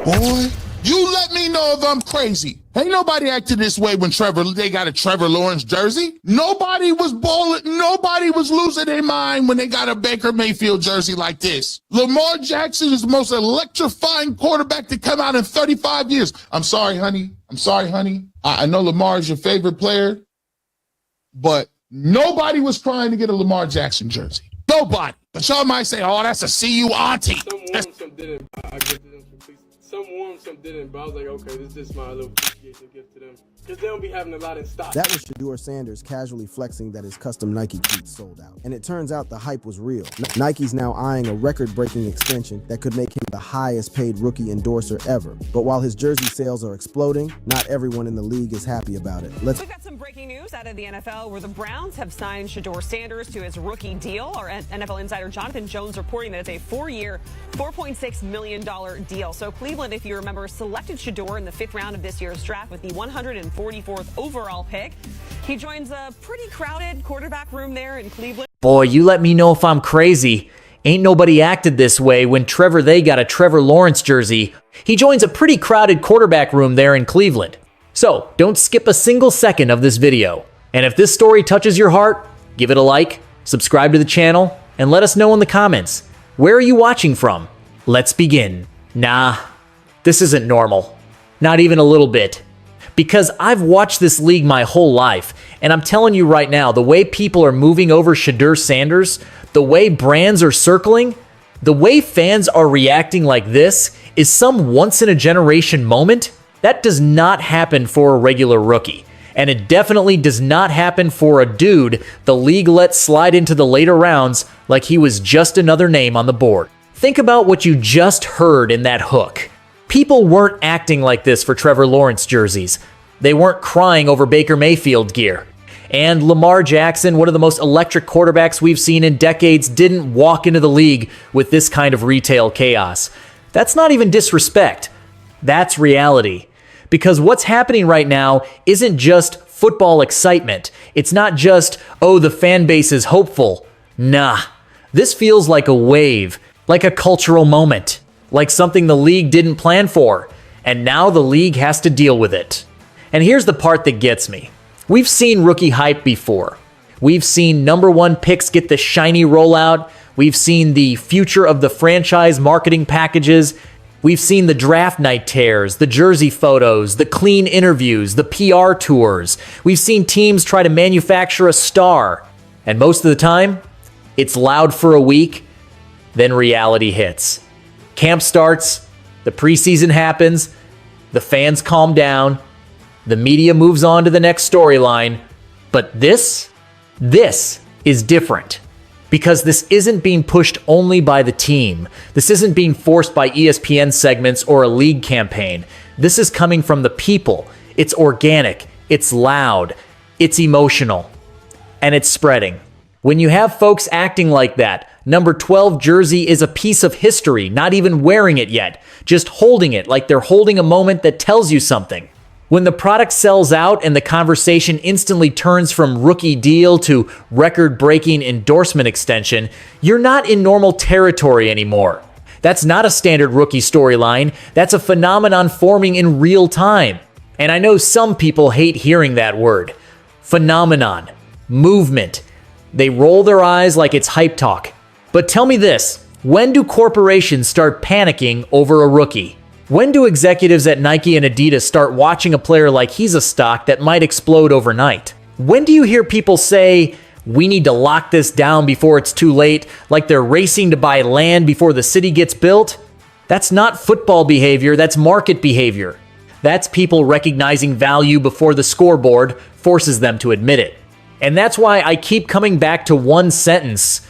Boy, you let me know if I'm crazy. Ain't nobody acted this way when they got a Trevor Lawrence jersey. Nobody was balling. Nobody was losing their mind when they got a Baker Mayfield jersey like this. Lamar Jackson is the most electrifying quarterback to come out in 35 years. I'm sorry, honey. I know Lamar is your favorite player, but nobody was trying to get a Lamar Jackson jersey. Nobody. But y'all might say, oh, that's a CU auntie. Some won, some didn't. I give to them some won, some didn't, but I was like, okay, this is my little appreciation gift to them. Because they don't be having a lot in stock. That was Shedeur Sanders casually flexing that his custom Nike cleats sold out. And it turns out the hype was real. Nike's now eyeing a record-breaking extension that could make him the highest paid rookie endorser ever. But while his jersey sales are exploding, not everyone in the league is happy about it. We've got some breaking news out of the NFL where the Browns have signed Shedeur Sanders to his rookie deal. Our NFL insider Jonathan Jones reporting that it's a 4-year, $4.6 million deal. So Cleveland, if you remember, selected Shedeur in the 5th round of this year's draft with the 144th overall pick. He joins a pretty crowded quarterback room there in Cleveland. Boy, you let me know if I'm crazy. Ain't nobody acted this way when they got a Trevor Lawrence jersey. He joins a pretty crowded quarterback room there in Cleveland. So don't skip a single second of this video. And if this story touches your heart, give it a like, subscribe to the channel, and let us know in the comments. Where are you watching from? Let's begin. Nah, this isn't normal. Not even a little bit. Because I've watched this league my whole life, and I'm telling you right now, the way people are moving over Shedeur Sanders, the way brands are circling, the way fans are reacting like this is some once-in-a-generation moment. That does not happen for a regular rookie. And it definitely does not happen for a dude the league let slide into the later rounds like he was just another name on the board. Think about what you just heard in that hook. People weren't acting like this for Trevor Lawrence jerseys. They weren't crying over Baker Mayfield gear. And Lamar Jackson, one of the most electric quarterbacks we've seen in decades, didn't walk into the league with this kind of retail chaos. That's not even disrespect. That's reality. Because what's happening right now isn't just football excitement. It's not just, oh, the fan base is hopeful. Nah. This feels like a wave, like a cultural moment, like something the league didn't plan for, and now the league has to deal with it. And here's the part that gets me. We've seen rookie hype before. We've seen #1 picks get the shiny rollout. We've seen the future of the franchise marketing packages. We've seen the draft night tears, the jersey photos, the clean interviews, the PR tours. We've seen teams try to manufacture a star. And most of the time, it's loud for a week, then reality hits. Camp starts, the preseason happens, the fans calm down, the media moves on to the next storyline. But this is different. Because this isn't being pushed only by the team. This isn't being forced by ESPN segments or a league campaign. This is coming from the people. It's organic, it's loud, it's emotional, and it's spreading. When you have folks acting like that, number 12 jersey is a piece of history, not even wearing it yet, just holding it like they're holding a moment that tells you something. When the product sells out and the conversation instantly turns from rookie deal to record-breaking endorsement extension, you're not in normal territory anymore. That's not a standard rookie storyline. That's a phenomenon forming in real time. And I know some people hate hearing that word. Phenomenon. Movement. They roll their eyes like it's hype talk. But tell me this, when do corporations start panicking over a rookie? When do executives at Nike and Adidas start watching a player like he's a stock that might explode overnight? When do you hear people say, we need to lock this down before it's too late, like they're racing to buy land before the city gets built? That's not football behavior, that's market behavior. That's people recognizing value before the scoreboard forces them to admit it. And that's why I keep coming back to one sentence,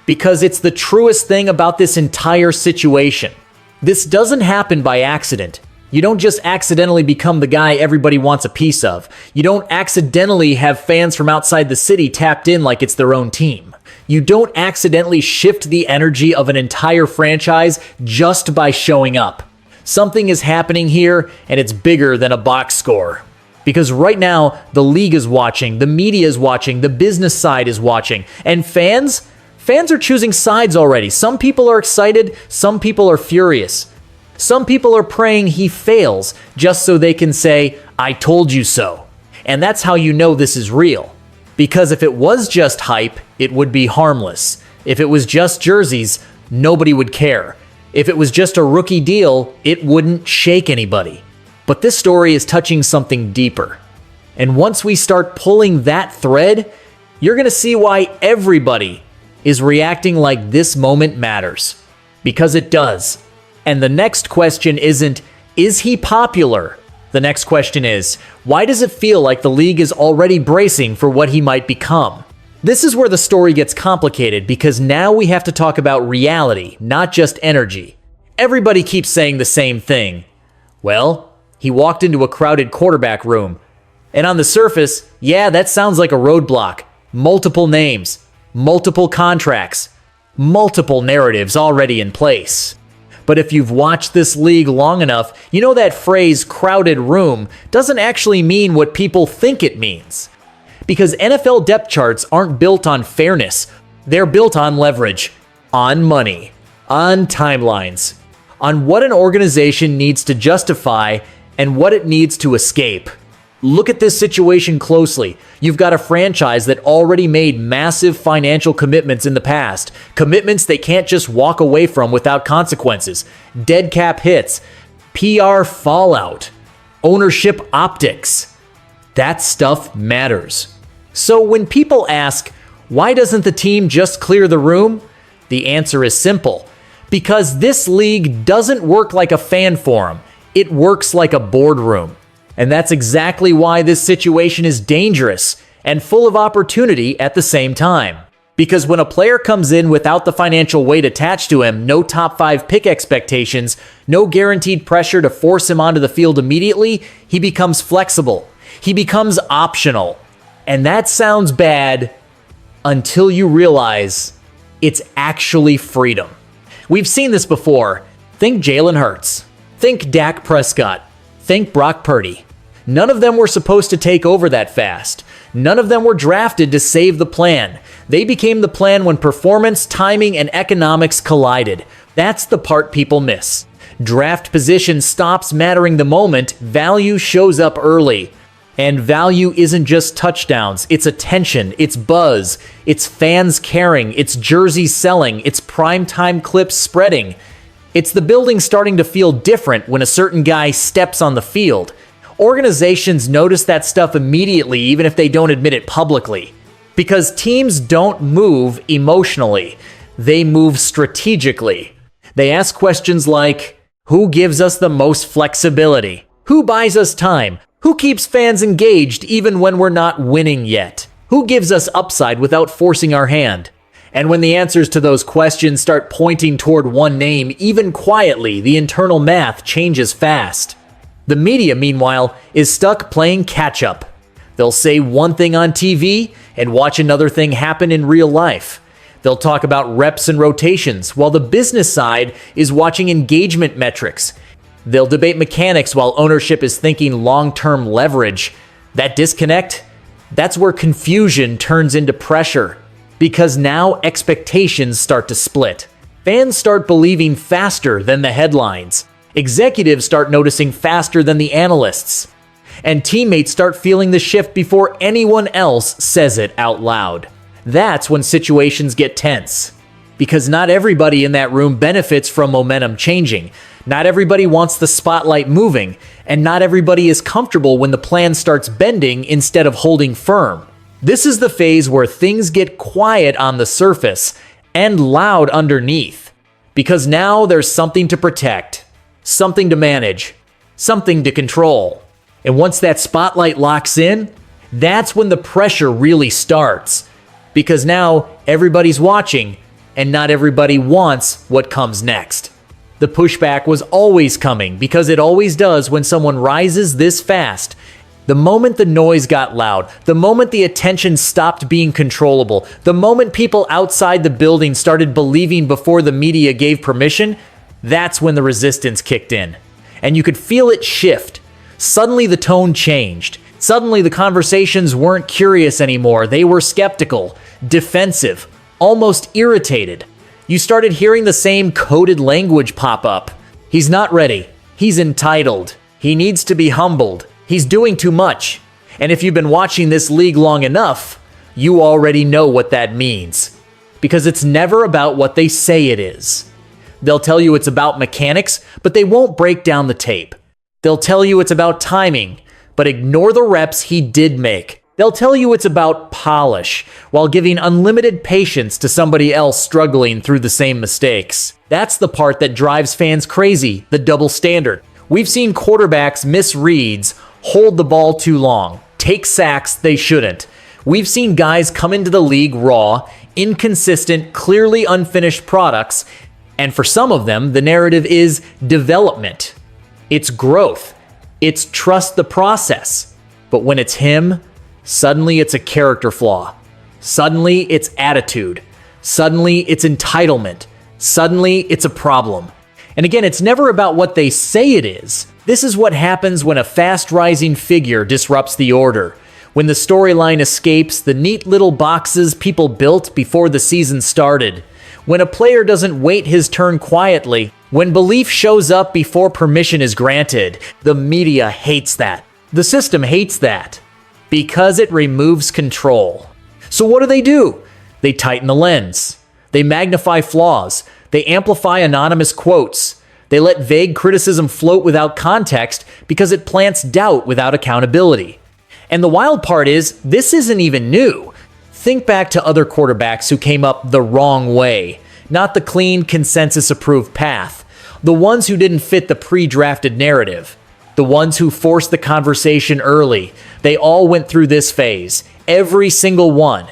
because it's the truest thing about this entire situation. This doesn't happen by accident. You don't just accidentally become the guy everybody wants a piece of. You don't accidentally have fans from outside the city tapped in like it's their own team. You don't accidentally shift the energy of an entire franchise just by showing up. Something is happening here, and it's bigger than a box score. Because right now, the league is watching, the media is watching, the business side is watching, and fans are choosing sides already. Some people are excited, some people are furious. Some people are praying he fails just so they can say, "I told you so." And that's how you know this is real. Because if it was just hype, it would be harmless. If it was just jerseys, nobody would care. If it was just a rookie deal, it wouldn't shake anybody. But this story is touching something deeper. And once we start pulling that thread, you're going to see why everybody is reacting like this moment matters. Because it does. And the next question isn't, is he popular? The next question is, why does it feel like the league is already bracing for what he might become? This is where the story gets complicated because now we have to talk about reality, not just energy. Everybody keeps saying the same thing. Well, he walked into a crowded quarterback room. And on the surface, yeah, that sounds like a roadblock. Multiple names, multiple contracts, multiple narratives already in place. But if you've watched this league long enough, you know that phrase crowded room doesn't actually mean what people think it means. Because NFL depth charts aren't built on fairness. They're built on leverage, on money, on timelines, on what an organization needs to justify and what it needs to escape. Look at this situation closely. You've got a franchise that already made massive financial commitments in the past. Commitments they can't just walk away from without consequences. Dead cap hits, PR fallout, ownership optics. That stuff matters. So when people ask, why doesn't the team just clear the room? The answer is simple. Because this league doesn't work like a fan forum. It works like a boardroom. And that's exactly why this situation is dangerous and full of opportunity at the same time. Because when a player comes in without the financial weight attached to him, no top 5 pick expectations, no guaranteed pressure to force him onto the field immediately, he becomes flexible. He becomes optional. And that sounds bad until you realize it's actually freedom. We've seen this before. Think Jalen Hurts. Think Dak Prescott. Think Brock Purdy. None of them were supposed to take over that fast. None of them were drafted to save the plan. They became the plan when performance, timing, and economics collided. That's the part people miss. Draft position stops mattering the moment value shows up early. And value isn't just touchdowns, it's attention, it's buzz, it's fans caring, it's jerseys selling, it's primetime clips spreading. It's the building starting to feel different when a certain guy steps on the field. Organizations notice that stuff immediately, even if they don't admit it publicly. Because teams don't move emotionally, they move strategically. They ask questions like, who gives us the most flexibility? Who buys us time? Who keeps fans engaged even when we're not winning yet? Who gives us upside without forcing our hand? And when the answers to those questions start pointing toward one name, even quietly, the internal math changes fast. The media, meanwhile, is stuck playing catch-up. They'll say one thing on TV and watch another thing happen in real life. They'll talk about reps and rotations, while the business side is watching engagement metrics. They'll debate mechanics while ownership is thinking long-term leverage. That disconnect? That's where confusion turns into pressure. Because now expectations start to split. Fans start believing faster than the headlines. Executives start noticing faster than the analysts. And teammates start feeling the shift before anyone else says it out loud. That's when situations get tense. Because not everybody in that room benefits from momentum changing. Not everybody wants the spotlight moving. And not everybody is comfortable when the plan starts bending instead of holding firm. This is the phase where things get quiet on the surface and loud underneath. Because now there's something to protect, something to manage, something to control. And once that spotlight locks in, that's when the pressure really starts. Because now everybody's watching and not everybody wants what comes next. The pushback was always coming because it always does when someone rises this fast. The moment the noise got loud, the moment the attention stopped being controllable, the moment people outside the building started believing before the media gave permission, that's when the resistance kicked in. And you could feel it shift. Suddenly the tone changed. Suddenly the conversations weren't curious anymore. They were skeptical, defensive, almost irritated. You started hearing the same coded language pop up. He's not ready. He's entitled. He needs to be humbled. He's doing too much. And if you've been watching this league long enough, you already know what that means. Because it's never about what they say it is. They'll tell you it's about mechanics, but they won't break down the tape. They'll tell you it's about timing, but ignore the reps he did make. They'll tell you it's about polish, while giving unlimited patience to somebody else struggling through the same mistakes. That's the part that drives fans crazy, the double standard. We've seen quarterbacks miss reads, hold the ball too long, take sacks they shouldn't. We've seen guys come into the league raw, inconsistent, clearly unfinished products, and for some of them, the narrative is development. It's growth. It's trust the process. But when it's him, suddenly it's a character flaw. Suddenly it's attitude. Suddenly it's entitlement. Suddenly it's a problem. And again, it's never about what they say it is. This is what happens when a fast-rising figure disrupts the order. When the storyline escapes the neat little boxes people built before the season started. When a player doesn't wait his turn quietly. When belief shows up before permission is granted. The media hates that. The system hates that. Because it removes control. So what do? They tighten the lens. They magnify flaws. They amplify anonymous quotes. They let vague criticism float without context because it plants doubt without accountability. And the wild part is, this isn't even new. Think back to other quarterbacks who came up the wrong way, not the clean, consensus-approved path. The ones who didn't fit the pre-drafted narrative. The ones who forced the conversation early. They all went through this phase. Every single one.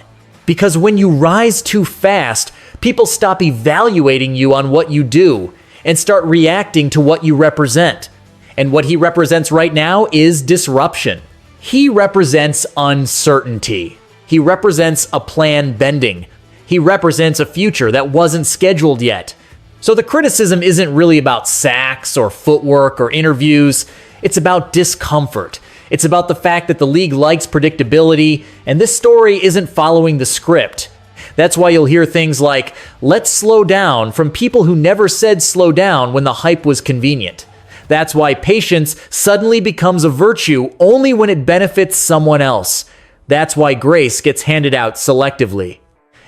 Because when you rise too fast, people stop evaluating you on what you do and start reacting to what you represent. And what he represents right now is disruption. He represents uncertainty. He represents a plan bending. He represents a future that wasn't scheduled yet. So the criticism isn't really about sacks or footwork or interviews. It's about discomfort. It's about the fact that the league likes predictability, and this story isn't following the script. That's why you'll hear things like, "Let's slow down," from people who never said slow down when the hype was convenient. That's why patience suddenly becomes a virtue only when it benefits someone else. That's why grace gets handed out selectively.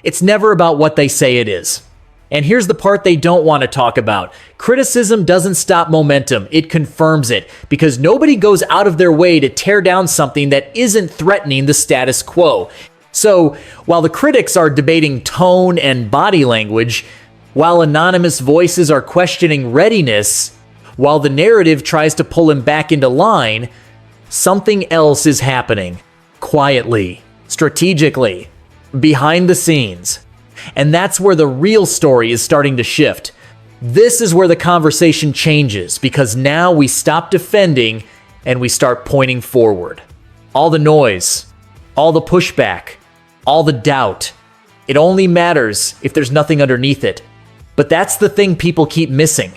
It's never about what they say it is. And here's the part they don't want to talk about. Criticism doesn't stop momentum, it confirms it, because nobody goes out of their way to tear down something that isn't threatening the status quo. So, while the critics are debating tone and body language, while anonymous voices are questioning readiness, while the narrative tries to pull him back into line, something else is happening. Quietly, strategically, behind the scenes. And that's where the real story is starting to shift. This is where the conversation changes, because now we stop defending and we start pointing forward. All the noise, all the pushback, all the doubt, it only matters if there's nothing underneath it. But that's the thing people keep missing.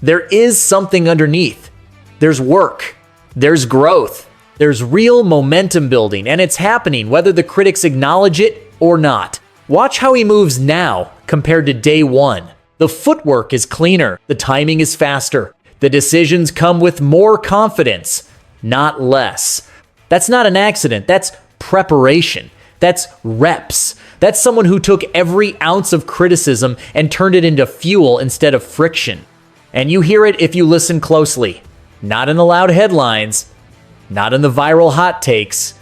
There is something underneath. There's work. There's growth. There's real momentum building, and it's happening whether the critics acknowledge it or not. Watch how he moves now compared to day one. The footwork is cleaner. The timing is faster. The decisions come with more confidence, not less. That's not an accident. That's preparation. That's reps. That's someone who took every ounce of criticism and turned it into fuel instead of friction. And you hear it if you listen closely. Not in the loud headlines, not in the viral hot takes,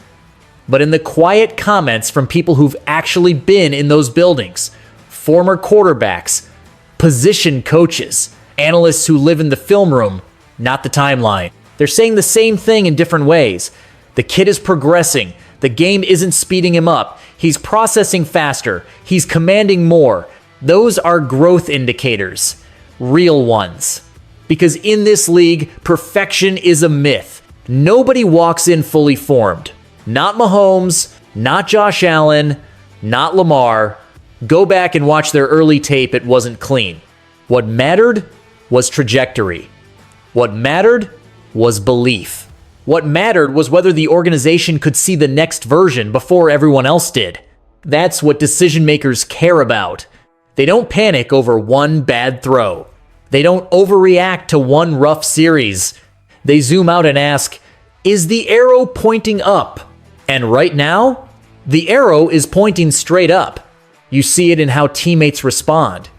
but in the quiet comments from people who've actually been in those buildings. Former quarterbacks, position coaches, analysts who live in the film room, not the timeline. They're saying the same thing in different ways. The kid is progressing. The game isn't speeding him up. He's processing faster. He's commanding more. Those are growth indicators. Real ones. Because in this league, perfection is a myth. Nobody walks in fully formed. Not Mahomes, not Josh Allen, not Lamar. Go back and watch their early tape, it wasn't clean. What mattered was trajectory. What mattered was belief. What mattered was whether the organization could see the next version before everyone else did. That's what decision makers care about. They don't panic over one bad throw. They don't overreact to one rough series. They zoom out and ask, is the arrow pointing up? And right now, the arrow is pointing straight up. You see it in how teammates respond.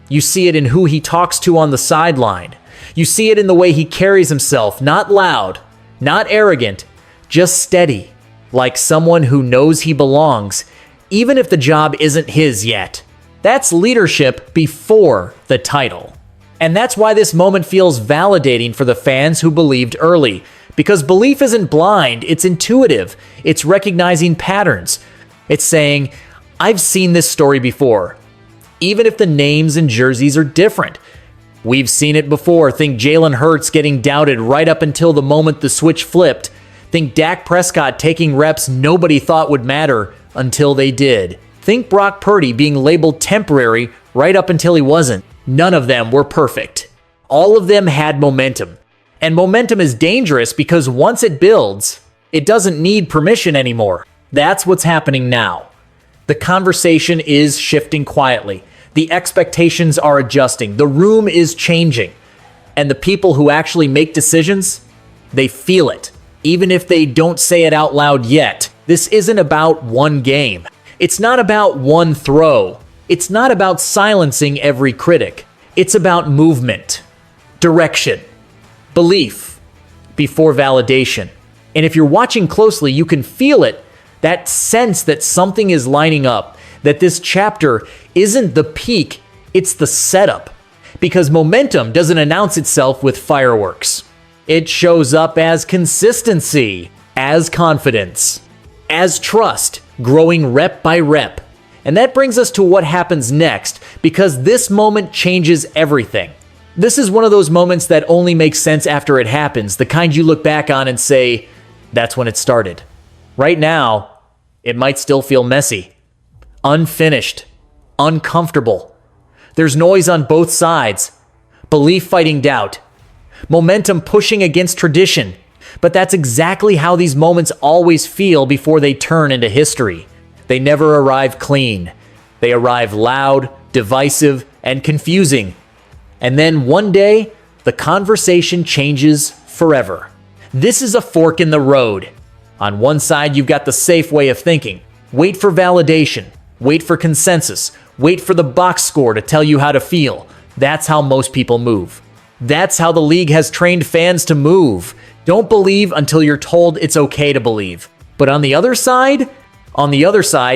You see it in who he talks to on the sideline. You see it in the way he carries himself, not loud, not arrogant, just steady, like someone who knows he belongs, even if the job isn't his yet. That's leadership before the title. And that's why this moment feels validating for the fans who believed early. Because belief isn't blind, it's intuitive. It's recognizing patterns. It's saying, I've seen this story before, even if the names and jerseys are different. We've seen it before. Think Jalen Hurts getting doubted right up until the moment the switch flipped. Think Dak Prescott taking reps nobody thought would matter until they did. Think Brock Purdy being labeled temporary right up until he wasn't. None of them were perfect. All of them had momentum. And momentum is dangerous because once it builds, it doesn't need permission anymore. That's what's happening now. The conversation is shifting quietly. The expectations are adjusting. The room is changing. And the people who actually make decisions, they feel it. Even if they don't say it out loud yet. This isn't about one game. It's not about one throw. It's not about silencing every critic. It's about movement, direction, belief before validation. And if you're watching closely, you can feel it, that sense that something is lining up, that this chapter isn't the peak, it's the setup. Because momentum doesn't announce itself with fireworks. It shows up as consistency, as confidence, as trust, growing rep by rep. And that brings us to what happens next, because this moment changes everything. This is one of those moments that only makes sense after it happens, the kind you look back on and say, that's when it started. Right now, it might still feel messy, unfinished, uncomfortable. There's noise on both sides, belief fighting doubt, momentum pushing against tradition. But that's exactly how these moments always feel before they turn into history. They never arrive clean. They arrive loud, divisive, and confusing. And then one day, the conversation changes forever. This is a fork in the road. On one side, you've got the safe way of thinking. Wait for validation. Wait for consensus. Wait for the box score to tell you how to feel. That's how most people move. That's how the league has trained fans to move. Don't believe until you're told it's okay to believe. But on the other side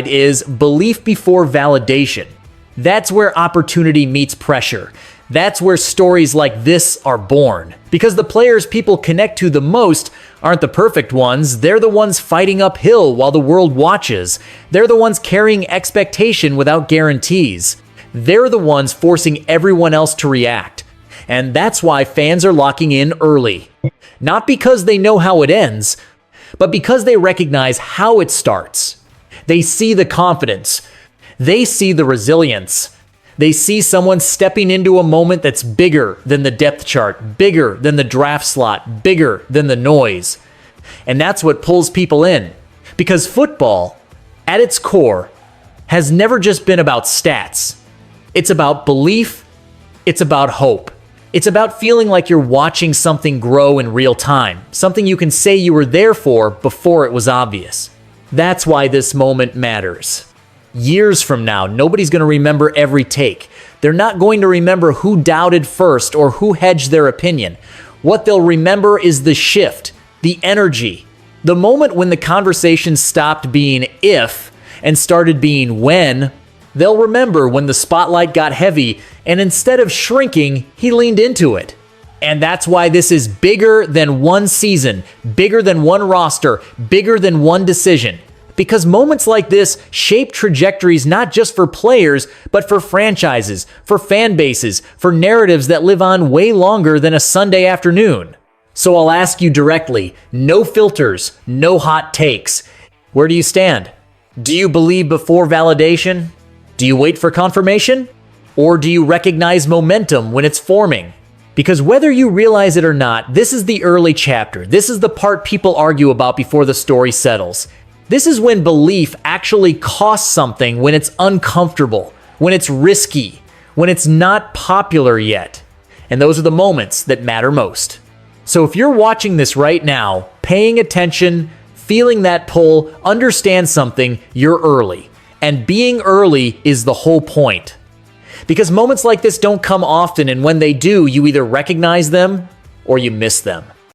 is belief before validation. That's where opportunity meets pressure. That's where stories like this are born. Because the players people connect to the most aren't the perfect ones. They're the ones fighting uphill while the world watches. They're the ones carrying expectation without guarantees. They're the ones forcing everyone else to react. And that's why fans are locking in early. Not because they know how it ends, but because they recognize how it starts. They see the confidence. They see the resilience. They see someone stepping into a moment that's bigger than the depth chart, bigger than the draft slot, bigger than the noise. And that's what pulls people in. Because football, at its core, has never just been about stats. It's about belief. It's about hope. It's about feeling like you're watching something grow in real time, something you can say you were there for before it was obvious. That's why this moment matters. Years from now, nobody's going to remember every take. They're not going to remember who doubted first or who hedged their opinion. What they'll remember is the shift, the energy, the moment when the conversation stopped being if and started being when. They'll remember when the spotlight got heavy and instead of shrinking, he leaned into it. And that's why this is bigger than one season, bigger than one roster, bigger than one decision. Because moments like this shape trajectories not just for players, but for franchises, for fan bases, for narratives that live on way longer than a Sunday afternoon. So I'll ask you directly, no filters, no hot takes. Where do you stand? Do you believe before validation? Do you wait for confirmation? Or do you recognize momentum when it's forming? Because whether you realize it or not, this is the early chapter. This is the part people argue about before the story settles. This is when belief actually costs something, when it's uncomfortable, when it's risky, when it's not popular yet. And those are the moments that matter most. So if you're watching this right now, paying attention, feeling that pull, understand something, you're early. And being early is the whole point. Because moments like this don't come often, and when they do, you either recognize them or you miss them.